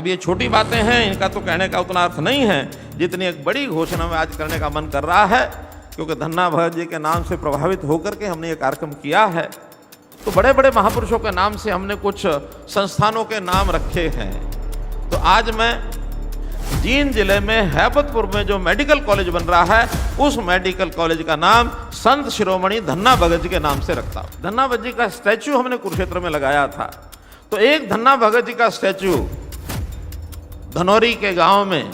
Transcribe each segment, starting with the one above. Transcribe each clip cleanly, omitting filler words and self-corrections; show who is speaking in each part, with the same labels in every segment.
Speaker 1: अब ये छोटी बातें हैं, इनका तो कहने का उतना अर्थ नहीं है जितनी एक बड़ी घोषणा में आज करने का मन कर रहा है, क्योंकि धन्ना भगत जी के नाम से प्रभावित होकर के हमने ये कार्यक्रम किया है। तो बड़े बड़े महापुरुषों के नाम से हमने कुछ संस्थानों के नाम रखे हैं। तो आज मैं जींद जिले में हैबतपुर में जो मेडिकल कॉलेज बन रहा है, उस मेडिकल कॉलेज का नाम संत शिरोमणि धन्ना भगत जी के नाम से रखता हूं। धन्ना भगत जी का स्टैचू हमने कुरुक्षेत्र में लगाया था। तो एक धन्ना भगत जी का स्टैचू धनौरी के गांव में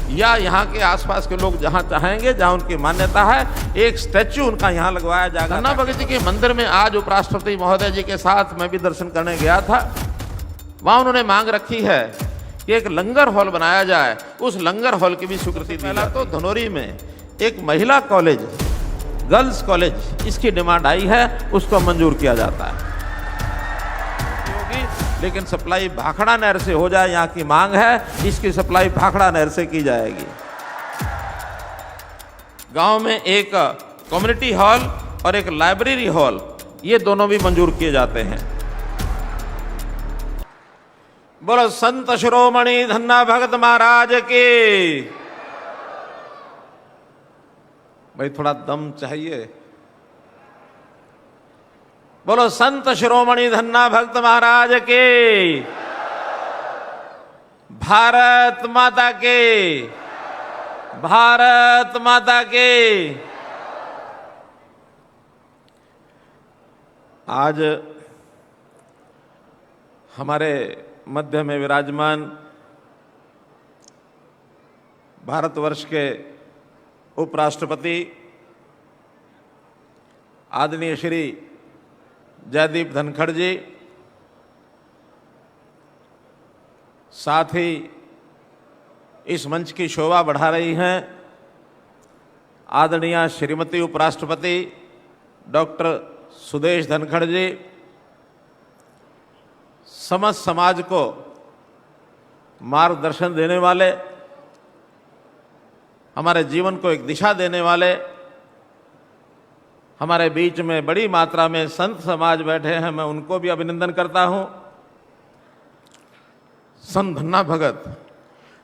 Speaker 1: या यहाँ के आसपास के लोग जहाँ चाहेंगे, जहाँ उनकी मान्यता है, एक स्टैचू उनका यहाँ लगवाया जाएगा। धन्ना भगत जी के मंदिर में आज उपराष्ट्रपति महोदय जी के साथ मैं भी दर्शन करने गया था। वहाँ उन्होंने मांग रखी है कि एक लंगर हॉल बनाया जाए, उस लंगर हॉल की भी स्वीकृति दी जाए। तो धनौरी में एक महिला कॉलेज, गर्ल्स कॉलेज, इसकी डिमांड आई है, उसको मंजूर किया जाता है। लेकिन सप्लाई भाखड़ा नहर से हो जाए, यहाँ की मांग है, इसकी सप्लाई भाखड़ा नहर से की जाएगी। गांव में एक कम्युनिटी हॉल और एक लाइब्रेरी हॉल, ये दोनों भी मंजूर किए जाते हैं। बोलो संत शिरोमणि धन्ना भगत महाराज की। भाई थोड़ा दम चाहिए। बोलो संत शिरोमणि धन्ना भगत महाराज के। भारत माता के, भारत माता के। आज हमारे मध्य में विराजमान भारतवर्ष के उपराष्ट्रपति आदरणीय श्री जयदीप धनखड़ जी, साथ ही इस मंच की शोभा बढ़ा रही हैं आदरणीय श्रीमती उपराष्ट्रपति डॉक्टर सुदेश धनखड़ जी, समस्त समाज को मार्गदर्शन देने वाले, हमारे जीवन को एक दिशा देने वाले, हमारे बीच में बड़ी मात्रा में संत समाज बैठे हैं, मैं उनको भी अभिनंदन करता हूं। संत धन्ना भगत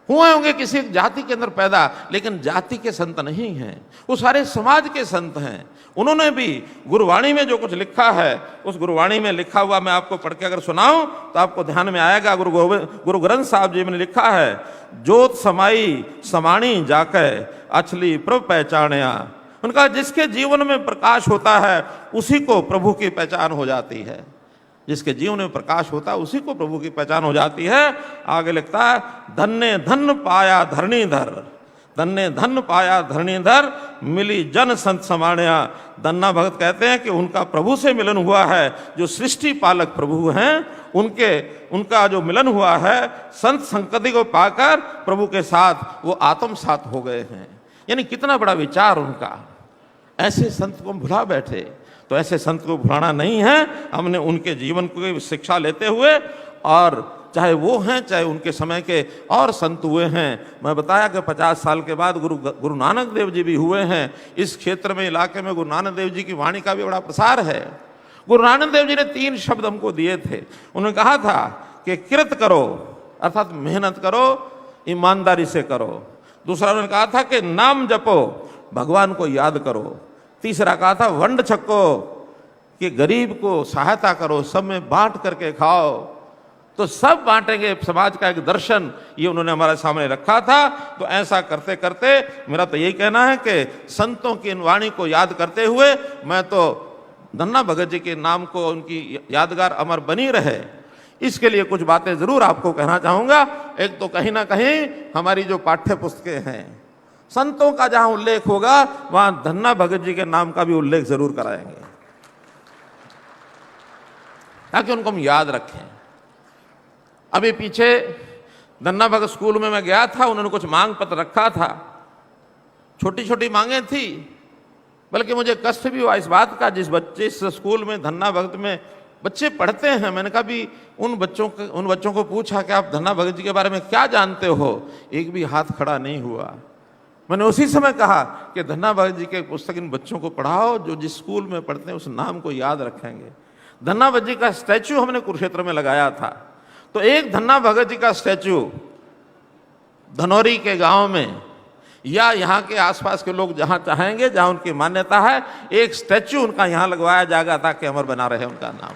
Speaker 1: हुए होंगे किसी जाति के अंदर पैदा, लेकिन जाति के संत नहीं हैं, वो सारे समाज के संत हैं। उन्होंने भी गुरुवाणी में जो कुछ लिखा है, उस गुरुवाणी में लिखा हुआ मैं आपको पढ़ के अगर सुनाऊं तो आपको ध्यान में आएगा। गुरु ग्रंथ साहब जी ने लिखा है, जोत समाई समाणी जाके अछली प्रभु पहचानया। उनका जिसके जीवन में प्रकाश होता है उसी को प्रभु की पहचान हो जाती है। जिसके जीवन में प्रकाश होता है उसी को प्रभु की पहचान हो जाती है। आगे लिखता है, धन्य धन पाया धरणीधर, धन्य धन पाया धरणीधर, मिली जन संत समाण्या। धन्ना भगत कहते हैं कि उनका प्रभु से मिलन हुआ है, जो सृष्टि पालक प्रभु हैं, उनका जो मिलन हुआ है, संत संगति को पाकर प्रभु के साथ वो आत्म साथ हो गए हैं। यानी कितना बड़ा विचार उनका। ऐसे संत को भुला बैठे, तो ऐसे संत को भुलाना नहीं है। हमने उनके जीवन को शिक्षा लेते हुए, और चाहे वो हैं चाहे उनके समय के और संत हुए हैं। मैं बताया कि 50 साल के बाद गुरु नानक देव जी भी हुए हैं। इस क्षेत्र में, इलाके में गुरु नानक देव जी की वाणी का भी बड़ा प्रसार है। गुरु नानक देव जी ने 3 शब्द हमको दिए थे। उन्होंने कहा था कि कृत करो, अर्थात मेहनत करो, ईमानदारी से करो। दूसरा उन्होंने कहा था कि नाम जपो, भगवान को याद करो। तीसरा कहा था वंड छक्को, कि गरीब को सहायता करो, सब में बांट करके खाओ। तो सब बांटेंगे, समाज का एक दर्शन ये उन्होंने हमारे सामने रखा था। तो ऐसा करते करते मेरा तो यही कहना है कि संतों की इन वाणी को याद करते हुए मैं तो धन्ना भगत जी के नाम को, उनकी यादगार अमर बनी रहे, इसके लिए कुछ बातें जरूर आपको कहना चाहूंगा। एक तो कहीं ना कहीं हमारी जो पाठ्य पुस्तकें हैं, संतों का जहां उल्लेख होगा वहां धन्ना भगत जी के नाम का भी उल्लेख जरूर कराएंगे, ताकि उनको हम याद रखें। अभी पीछे धन्ना भगत स्कूल में मैं गया था, उन्होंने कुछ मांग पत्र रखा था। छोटी छोटी मांगे थी, बल्कि मुझे कष्ट भी हुआ इस बात का, जिस स्कूल में धन्ना भगत में बच्चे पढ़ते हैं, मैंने कहा भी उन बच्चों को पूछा कि आप धन्ना भगत जी के बारे में क्या जानते हो, एक भी हाथ खड़ा नहीं हुआ। मैंने उसी समय कहा कि धन्ना भगत जी के पुस्तक इन बच्चों को पढ़ाओ, जो जिस स्कूल में पढ़ते हैं उस नाम को याद रखेंगे। धन्ना भगत जी का स्टैचू हमने कुरुक्षेत्र में लगाया था। तो एक धन्ना भगत जी का स्टैचू धनौरी के गांव में या यहाँ के आसपास के लोग जहाँ चाहेंगे, जहाँ उनकी मान्यता है, एक स्टैचू उनका यहाँ लगवाया जाएगा ताकि अमर बना रहे उनका नाम।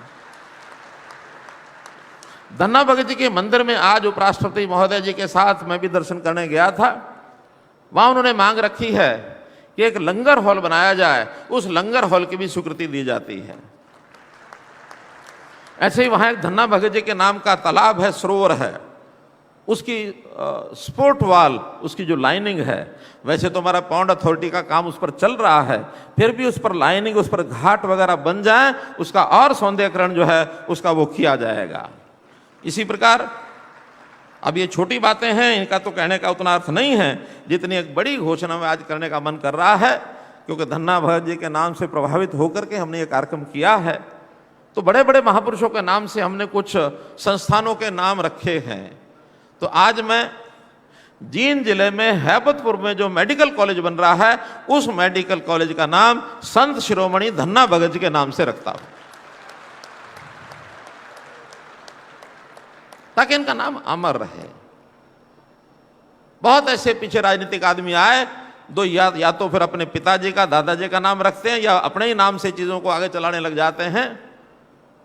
Speaker 1: धन्ना भगत जी के मंदिर में आज उपराष्ट्रपति महोदय जी के साथ मैं भी दर्शन करने गया था। वहां उन्होंने मांग रखी है कि एक लंगर हॉल बनाया जाए, उस लंगर हॉल की भी स्वीकृति दी जाती है। ऐसे ही वहां एक धन्ना भगत जी के नाम का तालाब है, सरोवर है, उसकी स्पोर्ट वाल, उसकी जो लाइनिंग है, वैसे तो हमारा पौंड अथॉरिटी का काम उस पर चल रहा है, फिर भी उस पर लाइनिंग, उस पर घाट वगैरह बन जाए, उसका और सौंदर्यीकरण जो है उसका वो किया जाएगा। इसी प्रकार अब ये छोटी बातें हैं, इनका तो कहने का उतना अर्थ नहीं है जितनी एक बड़ी घोषणा में आज करने का मन कर रहा है, क्योंकि धन्ना भगत जी के नाम से प्रभावित होकर के हमने ये कार्यक्रम किया है। तो बड़े बड़े महापुरुषों के नाम से हमने कुछ संस्थानों के नाम रखे हैं। तो आज मैं जींद जिले में हैबतपुर में जो मेडिकल कॉलेज बन रहा है, उस मेडिकल कॉलेज का नाम संत शिरोमणि धन्ना भगत जी के नाम से रखता हूं, ताकि इनका नाम अमर रहे। बहुत ऐसे पीछे राजनीतिक आदमी आए, दो या तो फिर अपने पिताजी का, दादाजी का नाम रखते हैं, या अपने ही नाम से चीजों को आगे चलाने लग जाते हैं।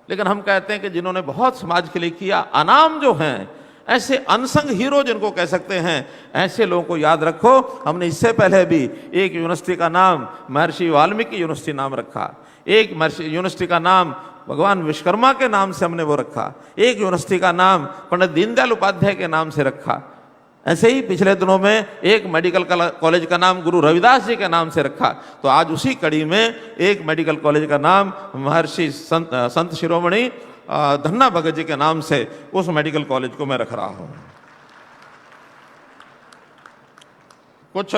Speaker 1: लेकिन हम कहते हैं कि जिन्होंने बहुत समाज के लिए किया, अनाम जो हैं, ऐसे अनसंग हीरो जिनको कह सकते हैं, ऐसे लोगों को याद रखो। हमने इससे पहले भी एक यूनिवर्सिटी का नाम महर्षि वाल्मीकि यूनिवर्सिटी नाम रखा, एक यूनिवर्सिटी का नाम भगवान विश्वकर्मा के नाम से हमने वो रखा, एक यूनिवर्सिटी का नाम पंडित दीनदयाल उपाध्याय के नाम से रखा। ऐसे ही पिछले दिनों में एक मेडिकल कॉलेज का नाम गुरु रविदास जी के नाम से रखा। तो आज उसी कड़ी में एक मेडिकल कॉलेज का नाम महर्षि संत शिरोमणि धन्ना भगत जी के नाम से उस मेडिकल कॉलेज को मैं रख रहा हूं। कुछ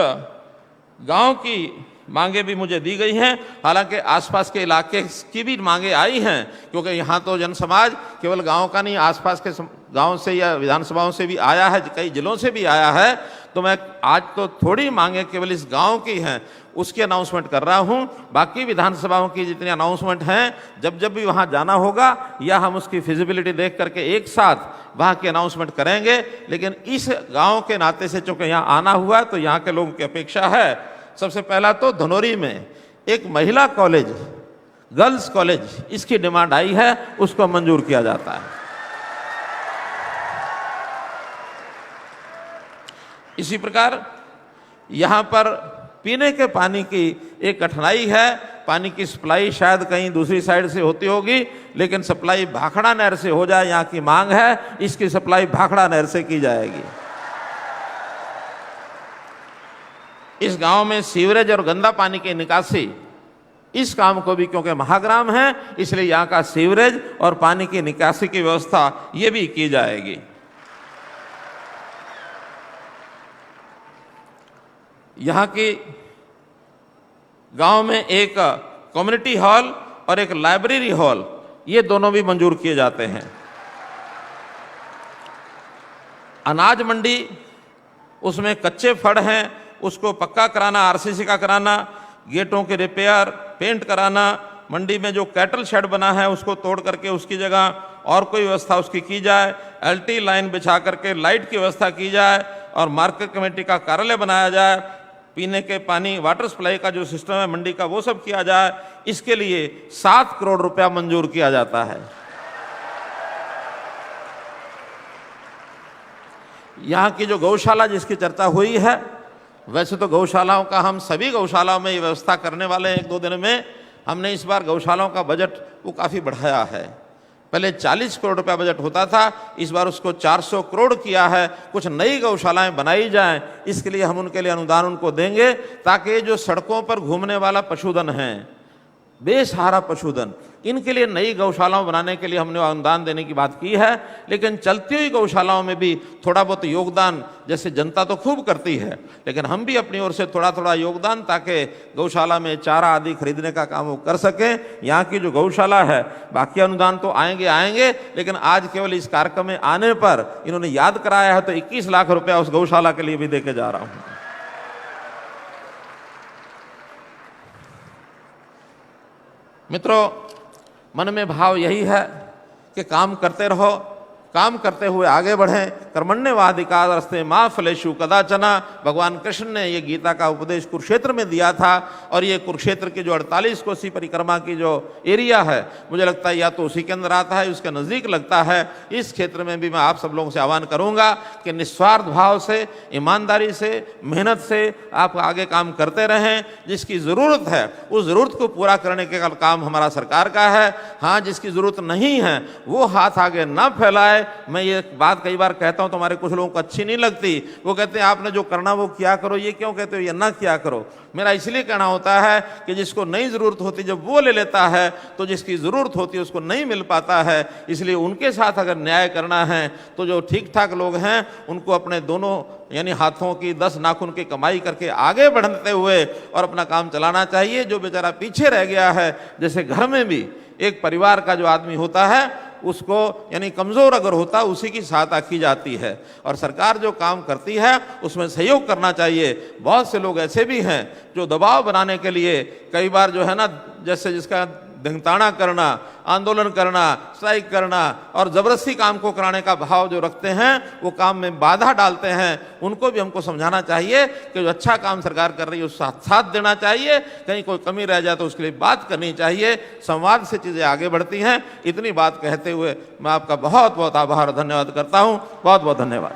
Speaker 1: गांव की मांगे भी मुझे दी गई हैं, हालांकि आसपास के इलाके की भी मांगे आई हैं, क्योंकि यहाँ तो जनसमाज केवल गांव का नहीं, आसपास के गांव से या विधानसभाओं से भी आया है, कई जिलों से भी आया है। तो मैं आज तो थोड़ी मांगे केवल इस गांव की हैं, उसकी अनाउंसमेंट कर रहा हूं। बाकी विधानसभाओं की जितनी अनाउंसमेंट हैं, जब जब भी वहां जाना होगा या हम उसकी फिजिबिलिटी देख करके एक साथ वहां की अनाउंसमेंट करेंगे। लेकिन इस गांव के नाते से चूंकि यहाँ आना हुआ, तो यहाँ के लोगों की अपेक्षा है, सबसे पहला तो धनौरी में एक महिला कॉलेज, गर्ल्स कॉलेज, इसकी डिमांड आई है, उसको मंजूर किया जाता है। इसी प्रकार यहां पर पीने के पानी की एक कठिनाई है। पानी की सप्लाई शायद कहीं दूसरी साइड से होती होगी, लेकिन सप्लाई भाखड़ा नहर से हो जाए, यहाँ की मांग है, इसकी सप्लाई भाखड़ा नहर से की जाएगी। इस गांव में सीवरेज और गंदा पानी की निकासी, इस काम को भी, क्योंकि महाग्राम है, इसलिए यहाँ का सीवरेज और पानी की निकासी की व्यवस्था ये भी की जाएगी। यहाँ की गांव में एक कम्युनिटी हॉल और एक लाइब्रेरी हॉल, ये दोनों भी मंजूर किए जाते हैं। अनाज मंडी, उसमें कच्चे फड़ हैं, उसको पक्का कराना, आरसीसी का कराना, गेटों के रिपेयर, पेंट कराना, मंडी में जो कैटल शेड बना है उसको तोड़ करके उसकी जगह और कोई व्यवस्था उसकी की जाए, एलटी लाइन बिछा करके लाइट की व्यवस्था की जाए, और मार्केट कमेटी का कार्यालय बनाया जाए, पीने के पानी, वाटर सप्लाई का जो सिस्टम है मंडी का, वो सब किया जाए। इसके लिए 7 करोड़ रुपया मंजूर किया जाता है। यहाँ की जो गौशाला जिसकी चर्चा हुई है, वैसे तो गौशालाओं का हम सभी गौशालाओं में ये व्यवस्था करने वाले हैं। 1-2 दिन में हमने इस बार गौशालाओं का बजट वो काफ़ी बढ़ाया है। पहले 40 करोड़ रुपया बजट होता था, इस बार उसको 400 करोड़ किया है। कुछ नई गौशालाएं बनाई जाएं, इसके लिए हम उनके लिए अनुदान उनको देंगे, ताकि जो सड़कों पर घूमने वाला पशुधन है, बेसहारा पशुधन, इनके लिए नई गौशालाओं बनाने के लिए हमने अनुदान देने की बात की है। लेकिन चलती हुई गौशालाओं में भी थोड़ा बहुत योगदान, जैसे जनता तो खूब करती है, लेकिन हम भी अपनी ओर से थोड़ा थोड़ा योगदान, ताकि गौशाला में चारा आदि खरीदने का काम वो कर सकें। यहाँ की जो गौशाला है, बाकी अनुदान तो आएंगे, लेकिन आज केवल इस कार्यक्रम में आने पर इन्होंने याद कराया है, तो 21 लाख रुपया उस गौशाला के लिए भी दे के जा रहा हूँ। मित्रों, मन में भाव यही है कि काम करते रहो, काम करते हुए आगे बढ़ें। कर्मण्येवाधिकारस्ते मा फलेषु कदाचन। भगवान कृष्ण ने ये गीता का उपदेश कुरुक्षेत्र में दिया था, और ये कुरुक्षेत्र की जो 48 कोसी परिक्रमा की जो एरिया है, मुझे लगता है या तो उसी के अंदर आता है, उसके नज़दीक लगता है। इस क्षेत्र में भी मैं आप सब लोगों से आह्वान करूंगा कि निस्वार्थ भाव से, ईमानदारी से, मेहनत से आप आगे काम करते रहें। जिसकी ज़रूरत है उस ज़रूरत को पूरा करने का काम हमारा सरकार का है। हाँ, जिसकी ज़रूरत नहीं है वो हाथ आगे ना फैलाए। मैं ये बात कई बार कहता हूं तो हमारे कुछ लोगों को अच्छी नहीं लगती। वो कहते हैं आपने जो करना वो किया करो, ये क्यों कहते हो ये ना किया करो। मेरा इसलिए कहना होता है कि जिसको नहीं ज़रूरत होती जब वो ले लेता है, तो जिसकी ज़रूरत होती है उसको नहीं मिल पाता है। इसलिए उनके साथ अगर न्याय करना है तो जो ठीक ठाक लोग हैं उनको अपने दोनों यानी हाथों की 10 नाखून की कमाई करके आगे बढ़ते हुए और अपना काम चलाना चाहिए। जो बेचारा पीछे रह गया है, जैसे घर में भी एक परिवार का जो आदमी होता है उसको यानी कमज़ोर अगर होता है उसी की सहायता की जाती है, और सरकार जो काम करती है उसमें सहयोग करना चाहिए। बहुत से लोग ऐसे भी हैं जो दबाव बनाने के लिए कई बार जो है ना, जैसे जिसका धिंगताना करना, आंदोलन करना, स्ट्राइक करना और ज़बरदस्ती काम को कराने का भाव जो रखते हैं, वो काम में बाधा डालते हैं। उनको भी हमको समझाना चाहिए कि जो अच्छा काम सरकार कर रही है उसका साथ देना चाहिए। कहीं कोई कमी रह जाए तो उसके लिए बात करनी चाहिए। संवाद से चीज़ें आगे बढ़ती हैं। इतनी बात कहते हुए मैं आपका बहुत बहुत आभार और धन्यवाद करता हूँ। बहुत बहुत धन्यवाद।